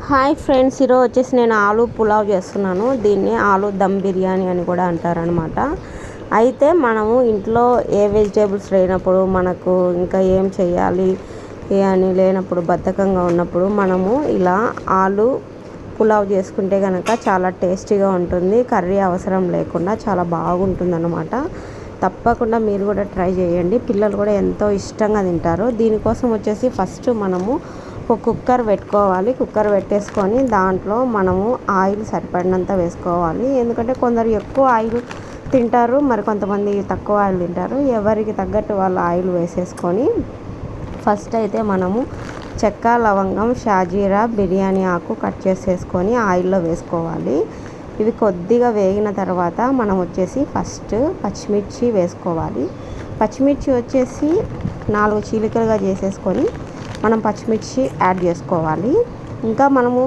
Hi friends, ఈరోజు వచ్చేసి నేను ఆలు పులావ్ చేస్తున్నాను. దీన్ని ఆలు దమ్ బిర్యానీ అని కూడా అంటారనమాట. అయితే మనము ఇంట్లో ఏ వెజిటేబుల్స్ లేనప్పుడు, మనకు ఇంకా ఏం చేయాలి అని లేనప్పుడు, బద్ధకంగా ఉన్నప్పుడు మనము ఇలా ఆలు పులావ్ చేసుకుంటే కనుక చాలా టేస్టీగా ఉంటుంది. కర్రీ అవసరం లేకుండా చాలా బాగుంటుందన్నమాట. తప్పకుండా మీరు కూడా ట్రై చేయండి. పిల్లలు కూడా ఎంతో ఇష్టంగా తింటారు. దీనికోసం వచ్చేసి ఫస్ట్ మనము ఒక కుక్కర్ పెట్టుకోవాలి. కుక్కర్ పెట్టేసుకొని దాంట్లో మనము ఆయిల్ సరిపడినంత వేసుకోవాలి. ఎందుకంటే కొందరు ఎక్కువ ఆయిల్ తింటారు, మరి కొంతమంది తక్కువ ఆయిల్ తింటారు. ఎవరికి తగ్గట్టు వాళ్ళు ఆయిల్ వేసేసుకొని ఫస్ట్ అయితే మనము చెక్క, లవంగం, షాజీరా, బిర్యానీ ఆకు కట్ చేసేసుకొని ఆయిల్లో వేసుకోవాలి. ఇవి కొద్దిగా వేగిన తర్వాత మనం వచ్చేసి ఫస్ట్ పచ్చిమిర్చి వేసుకోవాలి. పచ్చిమిర్చి వచ్చేసి 4 చీలికలుగా చేసేసుకొని మనం పచ్చిమిర్చి యాడ్ చేసుకోవాలి. ఇంకా మనము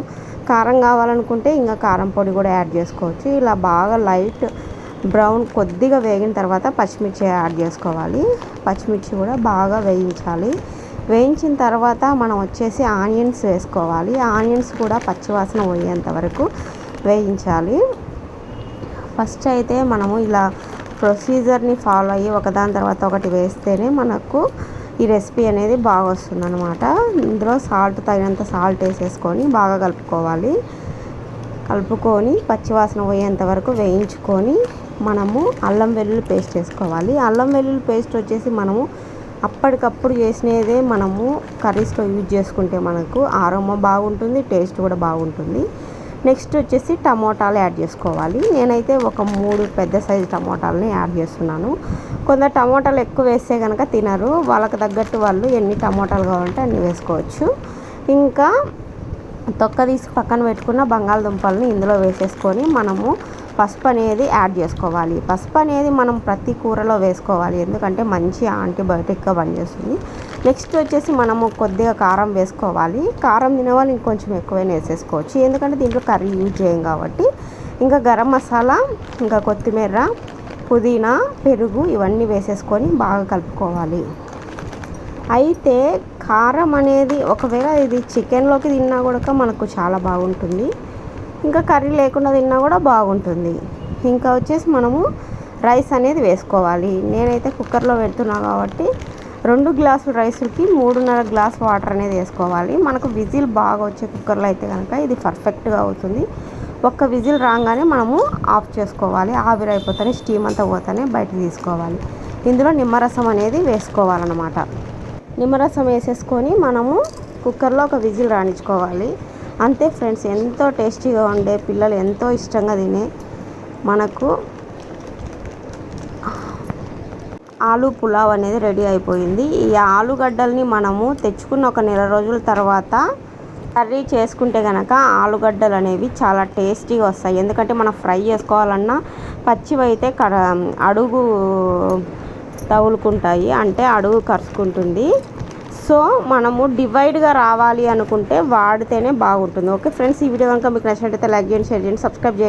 కారం కావాలనుకుంటే ఇంకా కారం పొడి కూడా యాడ్ చేసుకోవచ్చు. ఇలా బాగా లైట్ బ్రౌన్ కొద్దిగా వేగిన తర్వాత పచ్చిమిర్చి యాడ్ చేసుకోవాలి. పచ్చిమిర్చి కూడా బాగా వేయించాలి. వేయించిన తర్వాత మనం వచ్చేసి ఆనియన్స్ వేసుకోవాలి. ఆనియన్స్ కూడా పచ్చివాసన పోయేంత వరకు వేయించాలి. ఫస్ట్ అయితే మనము ఇలా ప్రొసీజర్ని ఫాలో అయ్యి ఒకదాని తర్వాత ఒకటి వేస్తేనే మనకు ఈ రెసిపీ అనేది బాగా వస్తుంది అనమాట. ఇందులో తగినంత సాల్ట్ వేసేసుకొని బాగా కలుపుకొని పచ్చివాసన పోయేంత వరకు వేయించుకొని మనము అల్లం వెల్లుల్లి పేస్ట్ వేసుకోవాలి. అల్లం వెల్లుల్లి పేస్ట్ వచ్చేసి మనము అప్పటికప్పుడు చేసినదే మనము కర్రీస్లో యూజ్ చేసుకుంటే మనకు ఆరోమా బాగుంటుంది, టేస్ట్ కూడా బాగుంటుంది. నెక్స్ట్ వచ్చేసి టమోటాలు యాడ్ చేసుకోవాలి. నేనైతే ఒక 3 పెద్ద సైజు టమోటాలని యాడ్ చేస్తున్నాను. కొందరు టమోటాలు ఎక్కువ వేస్తే కనుక తినరు. వాళ్ళకి తగ్గట్టు వాళ్ళు ఎన్ని టమోటాలు కావాలంటే అన్ని వేసుకోవచ్చు. ఇంకా తొక్క తీసి పక్కన పెట్టుకున్న బంగాళదుంపల్ని ఇందులో వేసేసుకొని మనము పసుపు అనేది యాడ్ చేసుకోవాలి. పసుపు అనేది మనం ప్రతి కూరలో వేసుకోవాలి, ఎందుకంటే మంచి యాంటీబయోటిక్గా పనిచేస్తుంది. నెక్స్ట్ వచ్చేసి మనము కొద్దిగా కారం వేసుకోవాలి. కారం తినేవాళ్ళు ఇంకొంచెం ఎక్కువైనా వేసేసుకోవచ్చు, ఎందుకంటే దీంట్లో కర్రీ యూజ్ చేయం కాబట్టి. ఇంకా గరం మసాలా, ఇంకా కొత్తిమీర, పుదీనా, పెరుగు ఇవన్నీ వేసేసుకొని బాగా కలుపుకోవాలి. అయితే కారం అనేది ఒకవేళ ఇది చికెన్లోకి తిన్నా కూడా మనకు చాలా బాగుంటుంది, ఇంకా కర్రీ లేకుండా తిన్నా కూడా బాగుంటుంది. ఇంకా వచ్చేసి మనము రైస్ అనేది వేసుకోవాలి. నేనైతే కుక్కర్లో పెడుతున్నా కాబట్టి 2 గ్లాసుల రైస్కి 3.5 గ్లాస్ వాటర్ అనేది వేసుకోవాలి. మనకు విజిల్ బాగా వచ్చే కుక్కర్లో అయితే కనుక ఇది పర్ఫెక్ట్గా అవుతుంది. ఒక్క విజిల్ రాగానే మనము ఆఫ్ చేసుకోవాలి. ఆవిరైపోతేనే స్టీమ్ అంతా పోతేనే బయట తీసుకోవాలి. ఇందులో నిమ్మరసం అనేది వేసుకోవాలన్నమాట. నిమ్మరసం వేసేసుకొని మనము కుక్కర్లో ఒక విజిల్ రాణించుకోవాలి. అంతే ఫ్రెండ్స్, ఎంతో టేస్టీగా ఉండే, పిల్లలు ఎంతో ఇష్టంగా తినే మనకు ఆలు పులావ్ అనేది రెడీ అయిపోయింది. ఈ ఆలుగడ్డల్ని మనము తెచ్చుకున్న ఒక నెల రోజుల తర్వాత కర్రీ చేసుకుంటే కనుక ఆలుగడ్డలు అనేవి చాలా టేస్టీగా వస్తాయి. ఎందుకంటే మనం ఫ్రై చేసుకోవాలన్నా పచ్చివి అయితే అడుగు తగులుకుంటాయి, అంటే అడుగు కరుచుకుంటుంది. సో మనము డివైడ్గా రావాలి అనుకుంటే వాడితేనే బాగుంటుంది. ఓకే ఫ్రెండ్స్, ఈ వీడియో కనుక మీకు నచ్చినట్లయితే లైక్ చేయండి, షేర్ చేయండి, సబ్స్క్రైబ్ చేయండి.